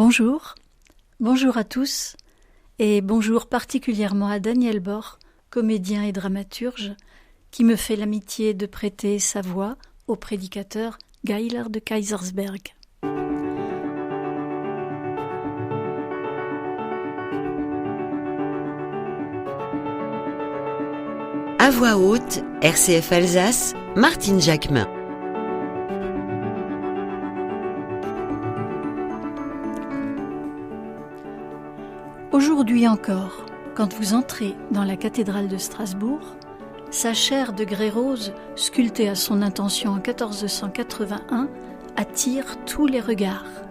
Bonjour, bonjour à tous et bonjour particulièrement à Daniel Bor, comédien et dramaturge, qui me fait l'amitié de prêter sa voix au prédicateur Gaillard de Kaysersberg. À voix haute, RCF Alsace, Martine Jacquemin. Aujourd'hui encore, quand vous entrez dans la cathédrale de Strasbourg, sa chaire de grès rose, sculptée à son intention en 1481, attire tous les regards.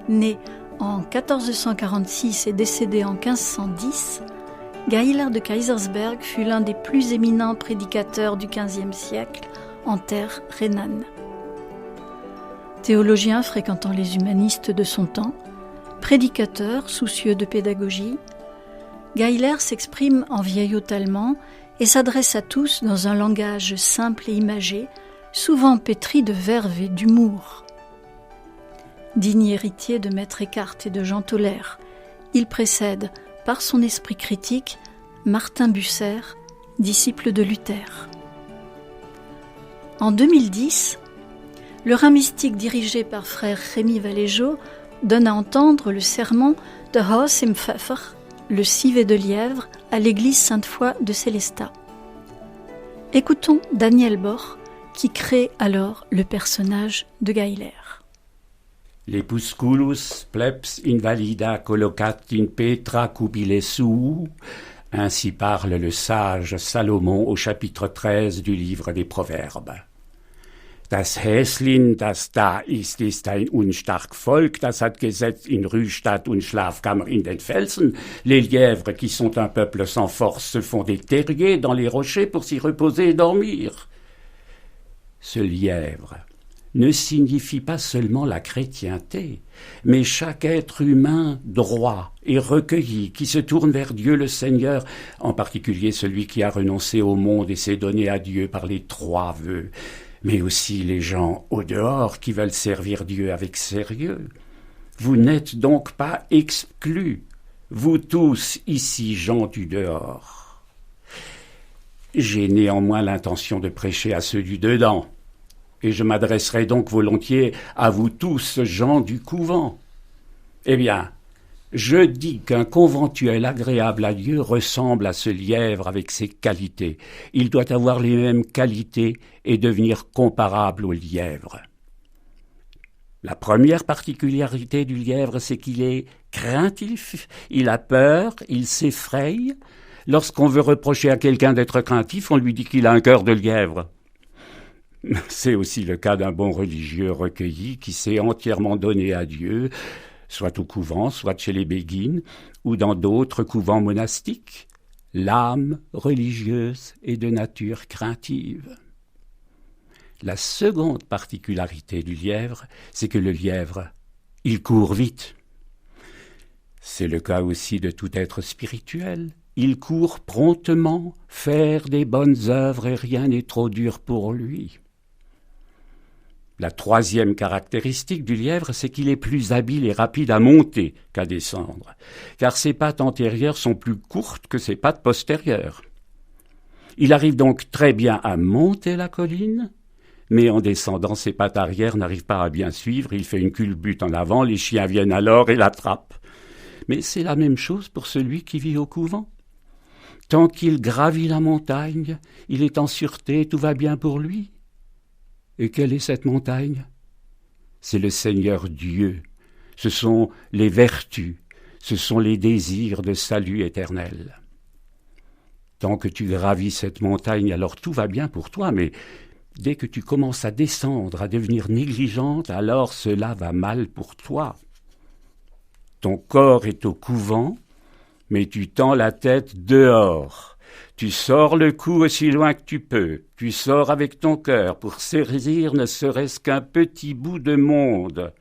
Né en 1446 et décédé en 1510, Gaillard de Kaysersberg fut l'un des plus éminents prédicateurs du XVe siècle en terre rhénane. Théologien fréquentant les humanistes de son temps, prédicateur soucieux de pédagogie, Gaillard s'exprime en vieillot allemand et s'adresse à tous dans un langage simple et imagé, souvent pétri de verve et d'humour. Digne héritier de Maître Eckhart et de Jean Toller, il précède, par son esprit critique, Martin Bucer, disciple de Luther. En 2010, le Rhin mystique dirigé par frère Rémi Valéjot donne à entendre le sermon de Haus im Pfeffer, le civet de lièvre, à l'église Sainte-Foy de Sélestat. Écoutons Daniel Bor, qui crée alors le personnage de Gaillard. Lepusculus plebs invalida collocat in petra cubile suu, ainsi parle le sage Salomon au chapitre 13 du livre des Proverbes. Das Häslin, das da ist ein unstark Volk, das hat gesetzt in Ruhestadt und Schlafkammer in den Felsen. Les lièvres, qui sont un peuple sans force, se font des terriers dans les rochers pour s'y reposer et dormir. Ce lièvre ne signifie pas seulement la chrétienté, mais chaque être humain droit et recueilli qui se tourne vers Dieu le Seigneur, en particulier celui qui a renoncé au monde et s'est donné à Dieu par les 3 vœux, mais aussi les gens au dehors qui veulent servir Dieu avec sérieux. Vous n'êtes donc pas exclus, vous tous ici gens du dehors. J'ai néanmoins l'intention de prêcher à ceux du dedans, et je m'adresserai donc volontiers à vous tous, gens du couvent. Eh bien, je dis qu'un conventuel agréable à Dieu ressemble à ce lièvre avec ses qualités. Il doit avoir les mêmes qualités et devenir comparable au lièvre. La première particularité du lièvre, c'est qu'il est craintif, il a peur, il s'effraie. Lorsqu'on veut reprocher à quelqu'un d'être craintif, on lui dit qu'il a un cœur de lièvre. C'est aussi le cas d'un bon religieux recueilli qui s'est entièrement donné à Dieu, soit au couvent, soit chez les béguines, ou dans d'autres couvents monastiques. L'âme religieuse est de nature craintive. La seconde particularité du lièvre, c'est que le lièvre, il court vite. C'est le cas aussi de tout être spirituel. Il court promptement, faire des bonnes œuvres et rien n'est trop dur pour lui. La troisième caractéristique du lièvre, c'est qu'il est plus habile et rapide à monter qu'à descendre, car ses pattes antérieures sont plus courtes que ses pattes postérieures. Il arrive donc très bien à monter la colline, mais en descendant, ses pattes arrière n'arrivent pas à bien suivre, il fait une culbute en avant, les chiens viennent alors et l'attrapent. Mais c'est la même chose pour celui qui vit au couvent. Tant qu'il gravit la montagne, il est en sûreté, tout va bien pour lui. Et quelle est cette montagne? C'est le Seigneur Dieu, ce sont les vertus, ce sont les désirs de salut éternel. Tant que tu gravis cette montagne, alors tout va bien pour toi, mais dès que tu commences à descendre, à devenir négligente, alors cela va mal pour toi. Ton corps est au couvent, mais tu tends la tête dehors. Tu sors le cou aussi loin que tu peux, tu sors avec ton cœur pour saisir ne serait-ce qu'un petit bout de monde.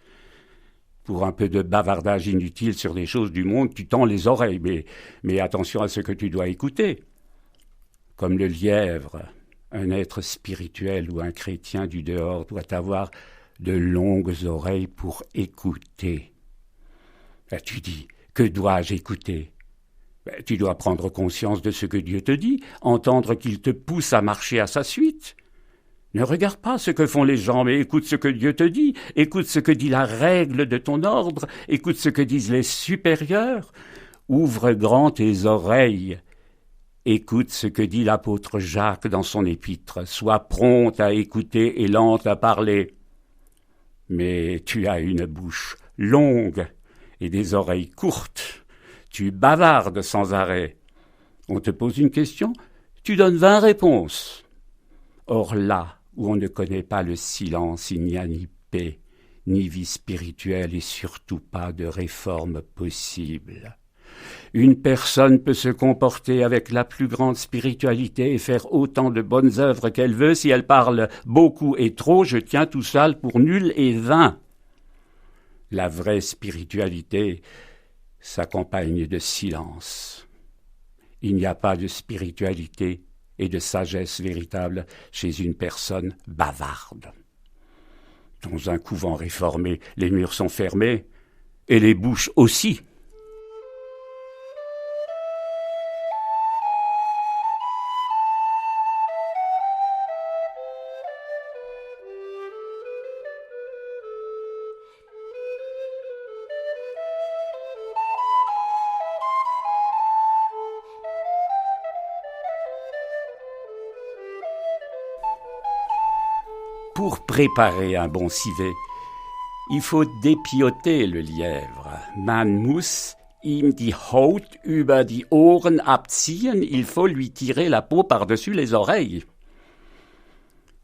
Pour un peu de bavardage inutile sur des choses du monde, tu tends les oreilles, mais attention à ce que tu dois écouter. Comme le lièvre, un être spirituel ou un chrétien du dehors doit avoir de longues oreilles pour écouter. Tu dis, que dois-je écouter? Tu dois prendre conscience de ce que Dieu te dit, entendre qu'il te pousse à marcher à sa suite. Ne regarde pas ce que font les gens, mais écoute ce que Dieu te dit, écoute ce que dit la règle de ton ordre, écoute ce que disent les supérieurs. Ouvre grand tes oreilles. Écoute ce que dit l'apôtre Jacques dans son épître. Sois prompte à écouter et lente à parler. Mais tu as une bouche longue et des oreilles courtes. Tu bavardes sans arrêt. On te pose une question, tu donnes 20 réponses. Or là où on ne connaît pas le silence, il n'y a ni paix, ni vie spirituelle et surtout pas de réforme possible. Une personne peut se comporter avec la plus grande spiritualité et faire autant de bonnes œuvres qu'elle veut. Si elle parle beaucoup et trop, je tiens tout ça pour nul et vain. La vraie spiritualité s'accompagne de silence. Il n'y a pas de spiritualité et de sagesse véritable chez une personne bavarde. Dans un couvent réformé, les murs sont fermés et les bouches aussi. Pour préparer un bon civet, il faut dépioter le lièvre. Man muss ihm die Haut über die Ohren abziehen, il faut lui tirer la peau par-dessus les oreilles.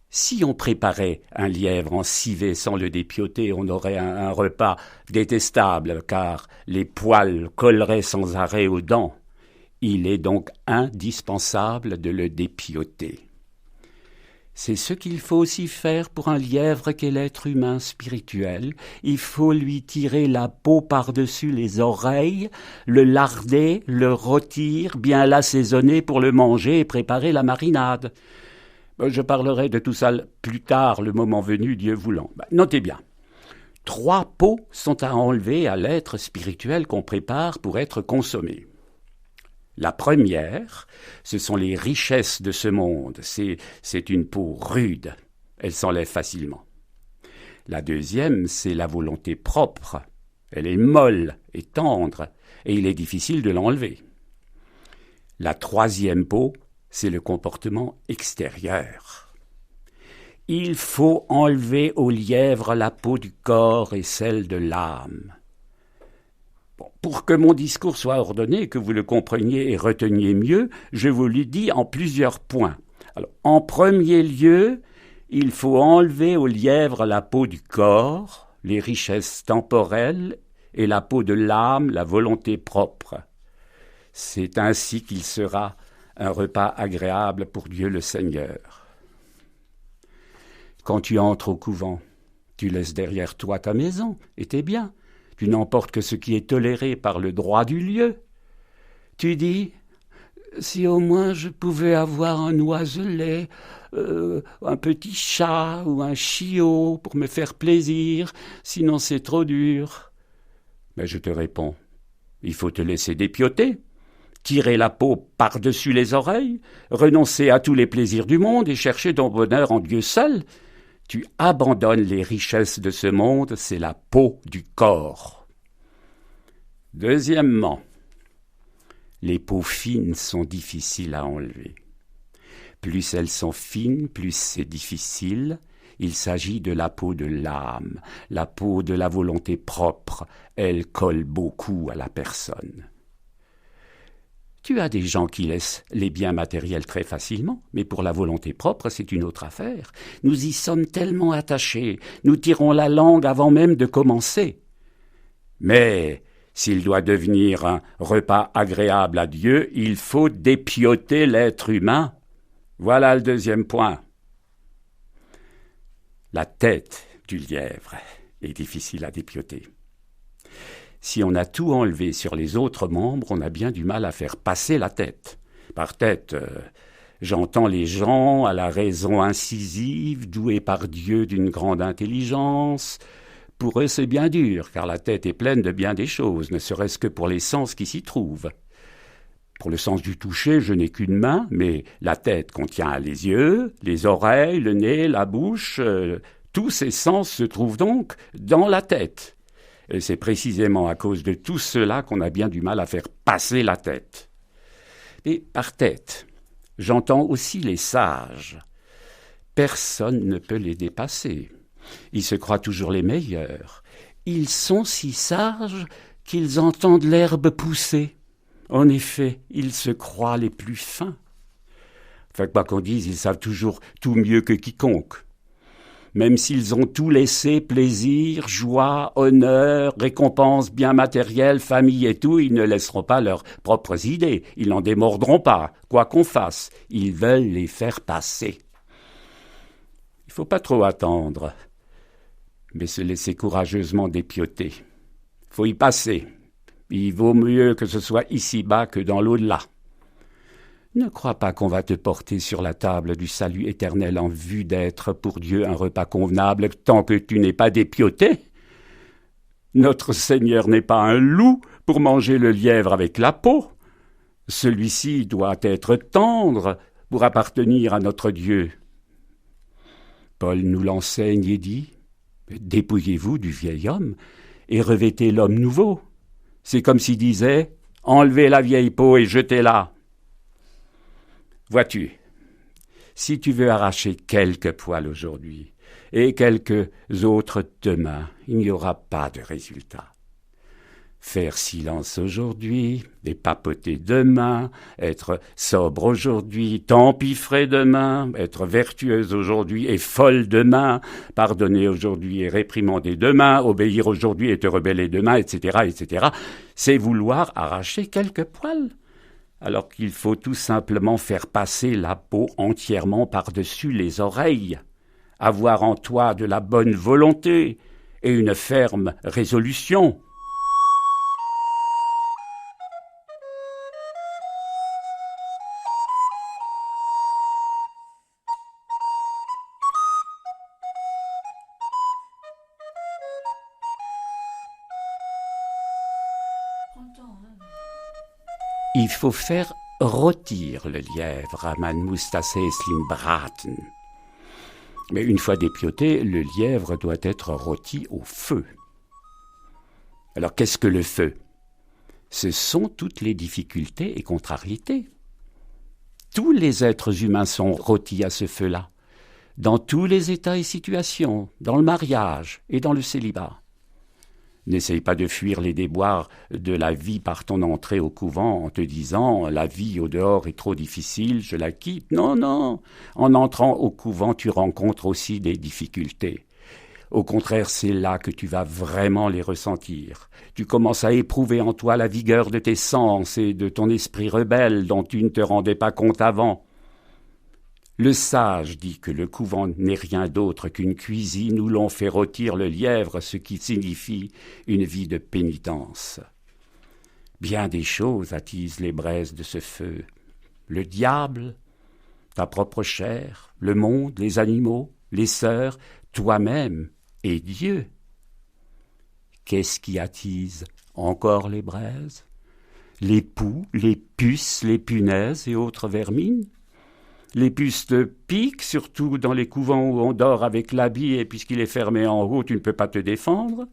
Si on préparait un lièvre en civet sans le dépioter, on aurait un repas détestable, car les poils colleraient sans arrêt aux dents. Il est donc indispensable de le dépioter. C'est ce qu'il faut aussi faire pour un lièvre qu'est l'être humain spirituel. Il faut lui tirer la peau par-dessus les oreilles, le larder, le rôtir, bien l'assaisonner pour le manger et préparer la marinade. Je parlerai de tout ça plus tard, le moment venu, Dieu voulant. Notez bien, 3 peaux sont à enlever à l'être spirituel qu'on prépare pour être consommé. La première, ce sont les richesses de ce monde. C'est une peau rude. Elle s'enlève facilement. La deuxième, c'est la volonté propre. Elle est molle et tendre, et il est difficile de l'enlever. La troisième peau, c'est le comportement extérieur. Il faut enlever au lièvre la peau du corps et celle de l'âme. Pour que mon discours soit ordonné, que vous le compreniez et reteniez mieux, je vous le dis en plusieurs points. Alors, en premier lieu, il faut enlever au lièvre la peau du corps, les richesses temporelles, et la peau de l'âme, la volonté propre. C'est ainsi qu'il sera un repas agréable pour Dieu le Seigneur. Quand tu entres au couvent, tu laisses derrière toi ta maison et tes biens. Tu n'emportes que ce qui est toléré par le droit du lieu. Tu dis, si au moins je pouvais avoir un oiselet, un petit chat ou un chiot pour me faire plaisir, sinon c'est trop dur. Mais je te réponds, il faut te laisser dépioter, tirer la peau par-dessus les oreilles, renoncer à tous les plaisirs du monde et chercher ton bonheur en Dieu seul. Tu abandonnes les richesses de ce monde, c'est la peau du corps. Deuxièmement, les peaux fines sont difficiles à enlever. Plus elles sont fines, plus c'est difficile. Il s'agit de la peau de l'âme, la peau de la volonté propre. Elle colle beaucoup à la personne. Tu as des gens qui laissent les biens matériels très facilement, mais pour la volonté propre, c'est une autre affaire. Nous y sommes tellement attachés, nous tirons la langue avant même de commencer. Mais s'il doit devenir un repas agréable à Dieu, il faut dépioter l'être humain. Voilà le deuxième point. La tête du lièvre est difficile à dépioter. Si on a tout enlevé sur les autres membres, on a bien du mal à faire passer la tête. Par tête, j'entends les gens à la raison incisive, doués par Dieu d'une grande intelligence, Pour eux, c'est bien dur, car la tête est pleine de bien des choses, ne serait-ce que pour les sens qui s'y trouvent. Pour le sens du toucher, je n'ai qu'une main, mais la tête contient les yeux, les oreilles, le nez, la bouche. Tous ces sens se trouvent donc dans la tête. Et c'est précisément à cause de tout cela qu'on a bien du mal à faire passer la tête. Et par tête, j'entends aussi les sages. Personne ne peut les dépasser. Ils se croient toujours les meilleurs. Ils sont si sages qu'ils entendent l'herbe pousser. En effet, ils se croient les plus fins. Enfin, quoi qu'on dise, ils savent toujours tout mieux que quiconque. Même s'ils ont tout laissé, plaisir, joie, honneur, récompenses bien matérielles, famille et tout, ils ne laisseront pas leurs propres idées. Ils n'en démordront pas, quoi qu'on fasse. Ils veulent les faire passer. Il ne faut pas trop attendre, mais se laisser courageusement dépioter. Faut y passer. Il vaut mieux que ce soit ici-bas que dans l'au-delà. Ne crois pas qu'on va te porter sur la table du salut éternel en vue d'être pour Dieu un repas convenable tant que tu n'es pas dépioté. Notre Seigneur n'est pas un loup pour manger le lièvre avec la peau. Celui-ci doit être tendre pour appartenir à notre Dieu. Paul nous l'enseigne et dit « Dépouillez-vous du vieil homme et revêtez l'homme nouveau ». C'est comme s'il disait « Enlevez la vieille peau et jetez-la ». Vois-tu, si tu veux arracher quelques poils aujourd'hui et quelques autres demain, il n'y aura pas de résultat. Faire silence aujourd'hui, et papoter demain, être sobre aujourd'hui, t'empiffrer demain, être vertueuse aujourd'hui et folle demain, pardonner aujourd'hui et réprimander demain, obéir aujourd'hui et te rebeller demain, etc., etc., c'est vouloir arracher quelques poils. Alors qu'il faut tout simplement faire passer la peau entièrement par-dessus les oreilles, avoir en toi de la bonne volonté et une ferme résolution. Il faut faire rôtir le lièvre à man mustasse slim braten. Mais une fois dépioté, le lièvre doit être rôti au feu. Alors qu'est-ce que le feu? Ce sont toutes les difficultés et contrariétés. Tous les êtres humains sont rôtis à ce feu-là, dans tous les états et situations, dans le mariage et dans le célibat. N'essaye pas de fuir les déboires de la vie par ton entrée au couvent en te disant « la vie au dehors est trop difficile, je la quitte ». Non, non, en entrant au couvent, tu rencontres aussi des difficultés. Au contraire, c'est là que tu vas vraiment les ressentir. Tu commences à éprouver en toi la vigueur de tes sens et de ton esprit rebelle dont tu ne te rendais pas compte avant. Le sage dit que le couvent n'est rien d'autre qu'une cuisine où l'on fait rôtir le lièvre, ce qui signifie une vie de pénitence. Bien des choses attisent les braises de ce feu. Le diable, ta propre chair, le monde, les animaux, les sœurs, toi-même et Dieu. Qu'est-ce qui attise encore les braises? Les poux, les puces, les punaises et autres vermines? Les puces te piquent, surtout dans les couvents où on dort avec l'habit et puisqu'il est fermé en haut, tu ne peux pas te défendre.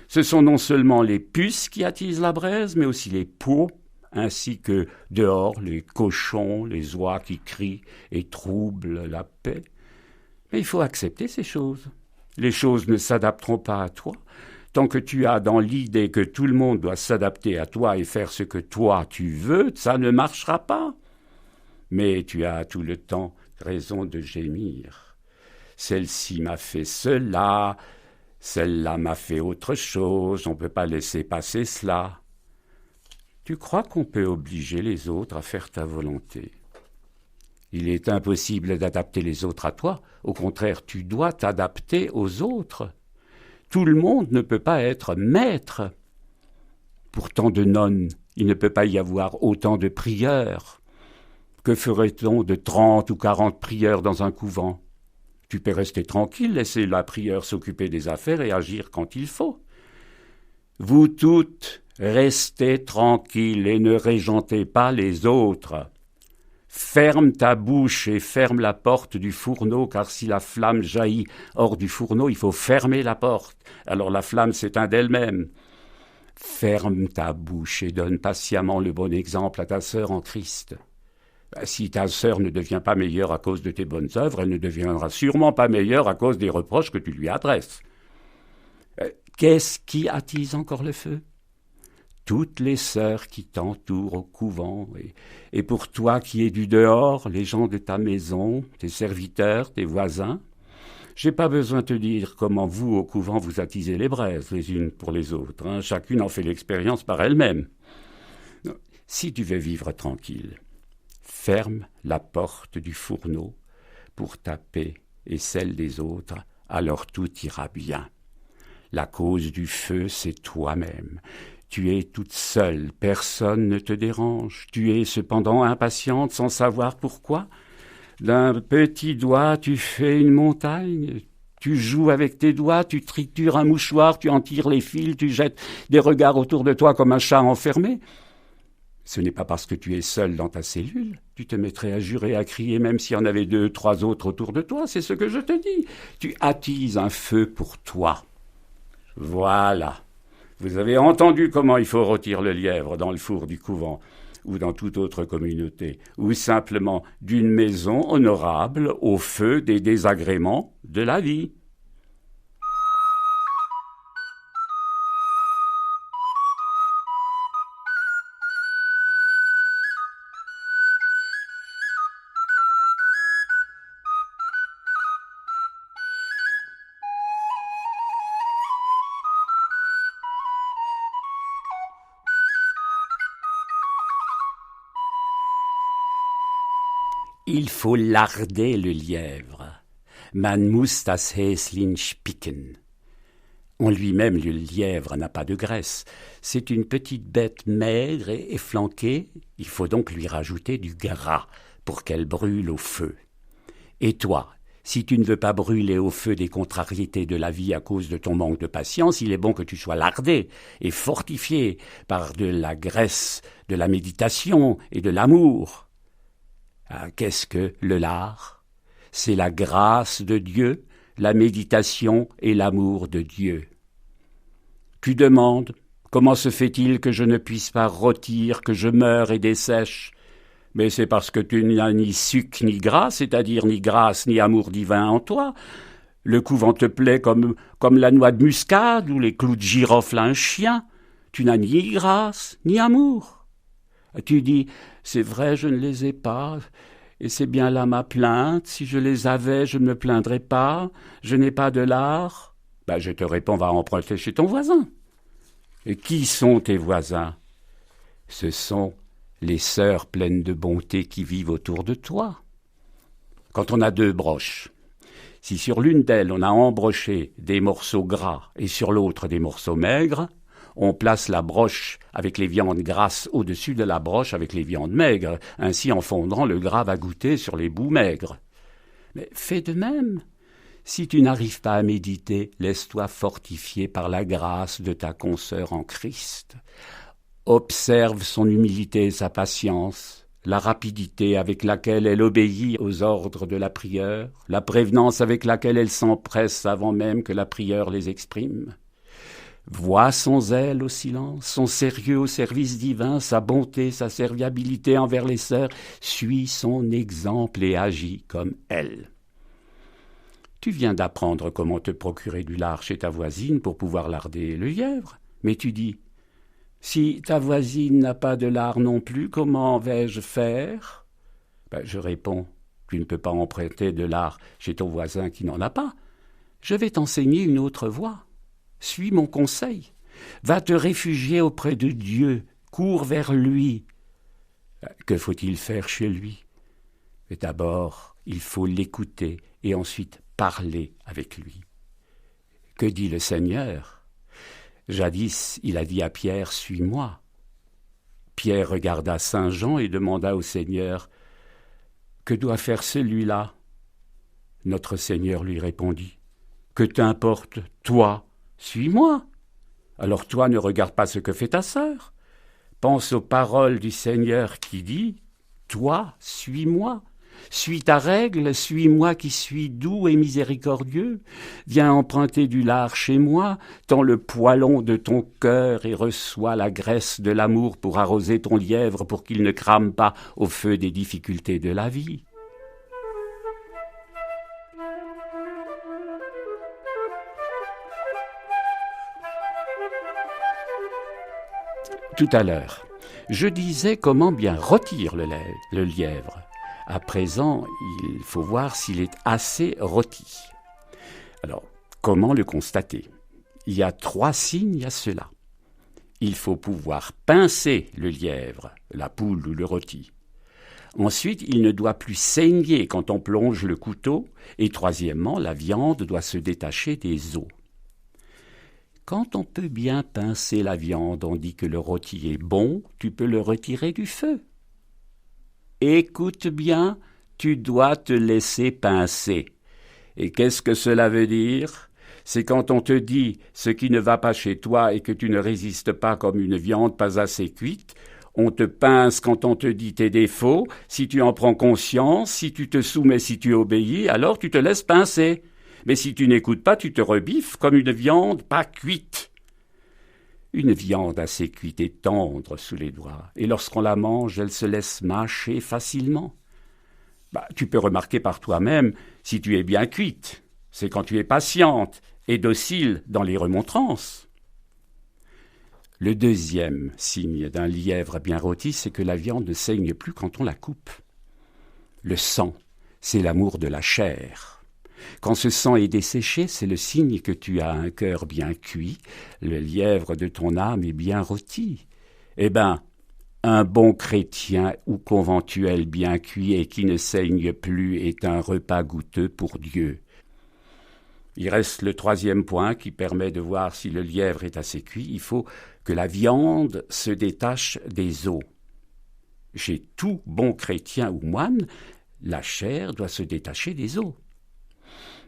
Ce sont non seulement les puces qui attisent la braise, mais aussi les poux, ainsi que dehors les cochons, les oies qui crient et troublent la paix. Mais il faut accepter ces choses. Les choses ne s'adapteront pas à toi. Tant que tu as dans l'idée que tout le monde doit s'adapter à toi et faire ce que toi tu veux, ça ne marchera pas. Mais tu as tout le temps raison de gémir. Celle-ci m'a fait cela, celle-là m'a fait autre chose, on ne peut pas laisser passer cela. Tu crois qu'on peut obliger les autres à faire ta volonté? Il est impossible d'adapter les autres à toi, au contraire, tu dois t'adapter aux autres. Tout le monde ne peut pas être maître. Pour tant de nonnes, il ne peut pas y avoir autant de prieurs. Que ferait-on de 30 ou 40 prieurs dans un couvent? Tu peux rester tranquille, laisser la prieure s'occuper des affaires et agir quand il faut. Vous toutes, restez tranquilles et ne régentez pas les autres. Ferme ta bouche et ferme la porte du fourneau, car si la flamme jaillit hors du fourneau, il faut fermer la porte. Alors la flamme s'éteint d'elle-même. Ferme ta bouche et donne patiemment le bon exemple à ta sœur en Christ. Si ta sœur ne devient pas meilleure à cause de tes bonnes œuvres, elle ne deviendra sûrement pas meilleure à cause des reproches que tu lui adresses. Qu'est-ce qui attise encore le feu ? Toutes les sœurs qui t'entourent au couvent, et pour toi qui es du dehors, les gens de ta maison, tes serviteurs, tes voisins. J'ai pas besoin de te dire comment vous, au couvent, vous attisez les braises les unes pour les autres. Hein. Chacune en fait l'expérience par elle-même. Si tu veux vivre tranquille, ferme la porte du fourneau pour ta paix et celle des autres, alors tout ira bien. La cause du feu, c'est toi-même. Tu es toute seule, personne ne te dérange. Tu es cependant impatiente sans savoir pourquoi. D'un petit doigt, tu fais une montagne. Tu joues avec tes doigts, tu tritures un mouchoir, tu en tires les fils, tu jettes des regards autour de toi comme un chat enfermé. Ce n'est pas parce que tu es seule dans ta cellule. Tu te mettrais à jurer, à crier, même s'il y en avait 2, 3 autres autour de toi. C'est ce que je te dis. Tu attises un feu pour toi. Voilà. Vous avez entendu comment il faut rôtir le lièvre dans le four du couvent, ou dans toute autre communauté, ou simplement d'une maison honorable au feu des désagréments de la vie. Il faut larder le lièvre. Man muss das Häschen spicken. En lui-même, le lièvre n'a pas de graisse. C'est une petite bête maigre et efflanquée. Il faut donc lui rajouter du gras pour qu'elle brûle au feu. Et toi, si tu ne veux pas brûler au feu des contrariétés de la vie à cause de ton manque de patience, il est bon que tu sois lardé et fortifié par de la graisse, de la méditation et de l'amour. Ah, qu'est-ce que le lard ? C'est la grâce de Dieu, la méditation et l'amour de Dieu. Tu demandes, comment se fait-il que je ne puisse pas rôtir, que je meure et dessèche ? Mais c'est parce que tu n'as ni suc ni gras, c'est-à-dire ni grâce ni amour divin en toi. Le couvent te plaît comme la noix de muscade ou les clous de girofle à un chien. Tu n'as ni grâce ni amour. Tu dis, c'est vrai, je ne les ai pas, et c'est bien là ma plainte, si je les avais, je ne me plaindrais pas, je n'ai pas de lard. Je te réponds, va emprunter chez ton voisin. Et qui sont tes voisins ? Ce sont les sœurs pleines de bonté qui vivent autour de toi. Quand on a 2 broches, si sur l'une d'elles on a embroché des morceaux gras et sur l'autre des morceaux maigres, on place la broche avec les viandes grasses au-dessus de la broche avec les viandes maigres. Ainsi, en fondant, le gras va goûter sur les bouts maigres. Mais fais de même. Si tu n'arrives pas à méditer, laisse-toi fortifier par la grâce de ta consoeur en Christ. Observe son humilité et sa patience, la rapidité avec laquelle elle obéit aux ordres de la prieure, la prévenance avec laquelle elle s'empresse avant même que la prieure les exprime. Vois son zèle au silence, son sérieux au service divin, sa bonté, sa serviabilité envers les sœurs. Suis son exemple et agis comme elle. Tu viens d'apprendre comment te procurer du lard chez ta voisine pour pouvoir larder le lièvre. Mais tu dis, si ta voisine n'a pas de lard non plus, comment vais-je faire ? Je réponds, tu ne peux pas emprunter de lard chez ton voisin qui n'en a pas. Je vais t'enseigner une autre voie. Suis mon conseil. Va te réfugier auprès de Dieu. Cours vers lui. Que faut-il faire chez lui ? Et d'abord, il faut l'écouter et ensuite parler avec lui. Que dit le Seigneur ? Jadis, il a dit à Pierre, « Suis-moi ». Pierre regarda Saint Jean et demanda au Seigneur, « Que doit faire celui-là » Notre Seigneur lui répondit. Que t'importe, toi, suis-moi. Alors toi ne regarde pas ce que fait ta sœur. Pense aux paroles du Seigneur qui dit « Toi, suis-moi ». Suis ta règle, suis-moi qui suis doux et miséricordieux. Viens emprunter du lard chez moi, tends le poêlon de ton cœur et reçois la graisse de l'amour pour arroser ton lièvre pour qu'il ne crame pas au feu des difficultés de la vie. Tout à l'heure, je disais comment bien rôtir le lièvre. À présent, il faut voir s'il est assez rôti. Alors, comment le constater? Il y a 3 signes à cela. Il faut pouvoir pincer le lièvre, la poule ou le rôti. Ensuite, il ne doit plus saigner quand on plonge le couteau. Et troisièmement, la viande doit se détacher des os. Quand on peut bien pincer la viande, on dit que le rôti est bon, tu peux le retirer du feu. Écoute bien, tu dois te laisser pincer. Et qu'est-ce que cela veut dire? C'est quand on te dit ce qui ne va pas chez toi et que tu ne résistes pas comme une viande pas assez cuite. On te pince quand on te dit tes défauts. Si tu en prends conscience, si tu te soumets, si tu obéis, alors tu te laisses pincer. Mais si tu n'écoutes pas, tu te rebiffes comme une viande pas cuite. Une viande assez cuite est tendre sous les doigts, et lorsqu'on la mange, elle se laisse mâcher facilement. Tu peux remarquer par toi-même si tu es bien cuite. C'est quand tu es patiente et docile dans les remontrances. Le deuxième signe d'un lièvre bien rôti, c'est que la viande ne saigne plus quand on la coupe. Le sang, c'est l'amour de la chair. Quand ce sang est desséché, c'est le signe que tu as un cœur bien cuit, le lièvre de ton âme est bien rôti. Un bon chrétien ou conventuel bien cuit et qui ne saigne plus est un repas goûteux pour Dieu. Il reste le 3e point qui permet de voir si le lièvre est assez cuit. Il faut que la viande se détache des os. Chez tout bon chrétien ou moine, la chair doit se détacher des os.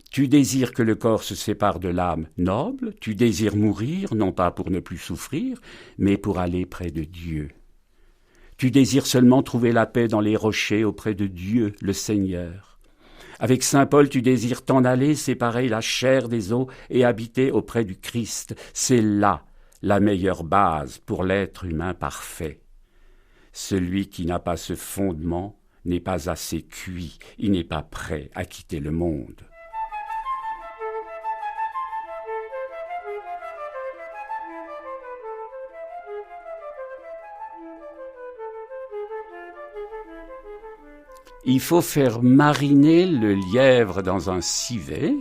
Tu désires que le corps se sépare de l'âme noble, tu désires mourir, non pas pour ne plus souffrir, mais pour aller près de Dieu. Tu désires seulement trouver la paix dans les rochers auprès de Dieu, le Seigneur. Avec saint Paul, tu désires t'en aller, séparer la chair des os et habiter auprès du Christ. C'est là la meilleure base pour l'être humain parfait. Celui qui n'a pas ce fondement n'est pas assez cuit, il n'est pas prêt à quitter le monde. Il faut faire mariner le lièvre dans un civet.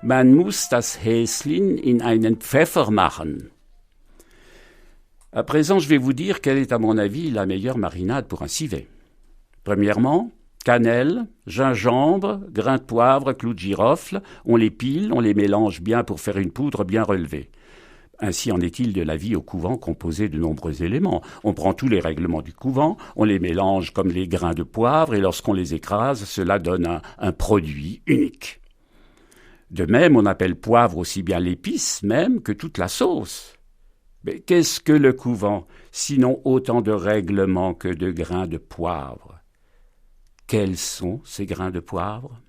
Man muss das Häschen in einen Pfeffer machen. À présent, je vais vous dire quelle est à mon avis la meilleure marinade pour un civet. Premièrement, cannelle, gingembre, grains de poivre, clous de girofle. On les pile, on les mélange bien pour faire une poudre bien relevée. Ainsi en est-il de la vie au couvent composé de nombreux éléments. On prend tous les règlements du couvent, on les mélange comme les grains de poivre et lorsqu'on les écrase, cela donne un produit unique. De même, on appelle poivre aussi bien l'épice même que toute la sauce. Mais qu'est-ce que le couvent, sinon autant de règlements que de grains de poivre? Quels sont ces grains de poivre?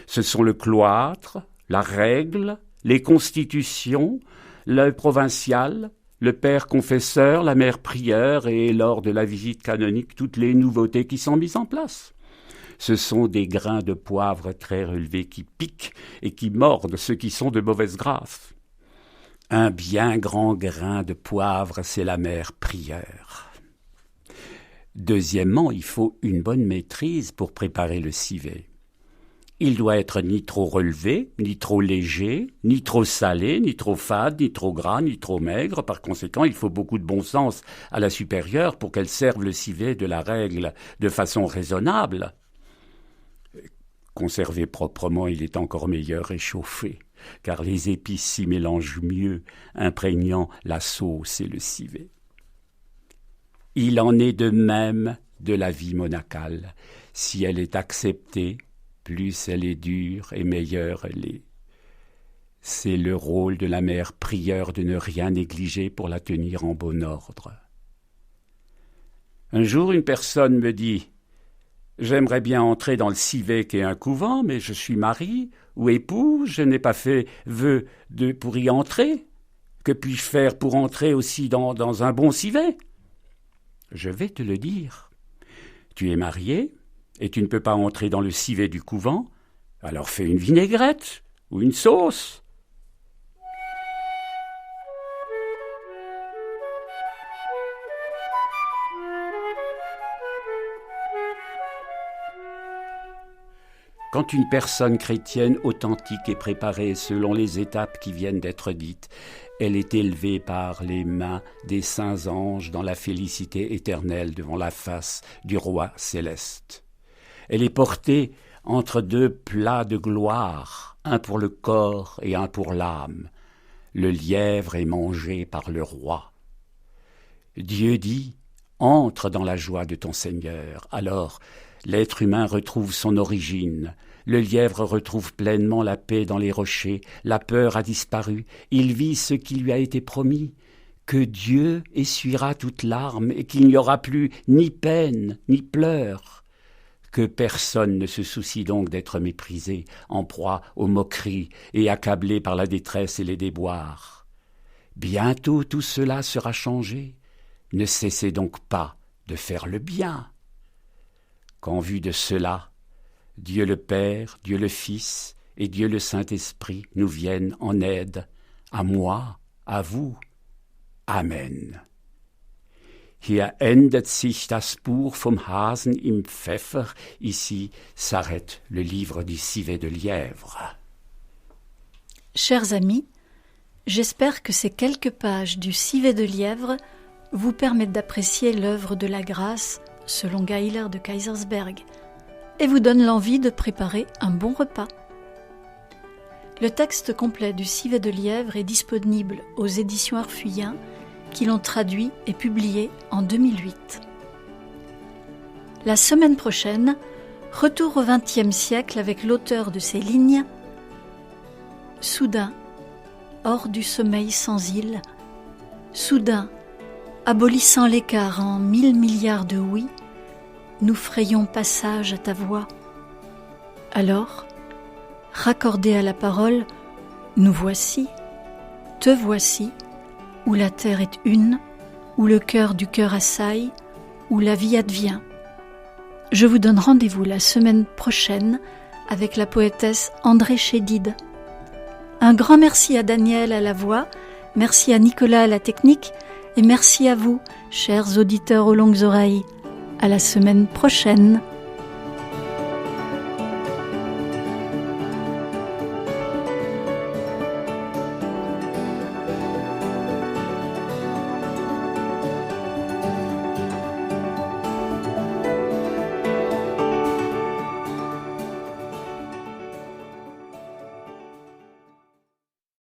Ce sont le cloître, la règle, les constitutions, le provincial, le père confesseur, la mère prieur et lors de la visite canonique toutes les nouveautés qui sont mises en place. Ce sont des grains de poivre très relevés qui piquent et qui mordent ceux qui sont de mauvaise grâce. Un bien grand grain de poivre, c'est la mère prieur. Deuxièmement, il faut une bonne maîtrise pour préparer le civet. Il doit être ni trop relevé, ni trop léger, ni trop salé, ni trop fade, ni trop gras, ni trop maigre. Par conséquent, il faut beaucoup de bon sens à la supérieure pour qu'elle serve le civet de la règle de façon raisonnable. Conservé proprement, il est encore meilleur réchauffé, car les épices s'y mélangent mieux, imprégnant la sauce et le civet. Il en est de même de la vie monacale. Si elle est acceptée, plus elle est dure et meilleure elle est. C'est le rôle de la mère prieure de ne rien négliger pour la tenir en bon ordre. Un jour, une personne me dit « J'aimerais bien entrer dans le civet qu'est un couvent, mais je suis mari ou époux, je n'ai pas fait vœu pour y entrer. Que puis-je faire pour entrer aussi dans un bon civet ?» Je vais te le dire. Tu es marié et tu ne peux pas entrer dans le civet du couvent, alors fais une vinaigrette ou une sauce. Quand une personne chrétienne authentique est préparée selon les étapes qui viennent d'être dites, elle est élevée par les mains des saints anges dans la félicité éternelle devant la face du roi céleste. Elle est portée entre deux plats de gloire, un pour le corps et un pour l'âme. Le lièvre est mangé par le roi. Dieu dit « Entre dans la joie de ton Seigneur ». Alors, l'être humain retrouve son origine. Le lièvre retrouve pleinement la paix dans les rochers. La peur a disparu. Il vit ce qui lui a été promis, que Dieu essuiera toute larme et qu'il n'y aura plus ni peine ni pleurs. Que personne ne se soucie donc d'être méprisé, en proie aux moqueries et accablé par la détresse et les déboires. Bientôt tout cela sera changé. Ne cessez donc pas de faire le bien. Qu'en vue de cela, Dieu le Père, Dieu le Fils et Dieu le Saint-Esprit nous viennent en aide, à moi, à vous. Amen. Hier endet sich das Buch vom Hasen im Pfeffer. Ici s'arrête le livre du civet de lièvre. Chers amis, j'espère que ces quelques pages du civet de lièvre vous permettent d'apprécier l'œuvre de la grâce selon Geiler de Kaysersberg, et vous donne l'envie de préparer un bon repas. Le texte complet du civet de lièvre est disponible aux éditions Arfuyen, qui l'ont traduit et publié en 2008. La semaine prochaine, retour au XXe siècle avec l'auteur de ces lignes. Soudain, hors du sommeil sans île, soudain, abolissant l'écart en 1000 milliards de oui, nous frayons passage à ta voix. Alors, raccordés à la parole, nous voici, te voici, où la terre est une, où le cœur du cœur assaille, où la vie advient. Je vous donne rendez-vous la semaine prochaine avec la poétesse André Chédid. Un grand merci à Daniel à la voix, merci à Nicolas à la technique, et merci à vous, chers auditeurs aux longues oreilles. À la semaine prochaine.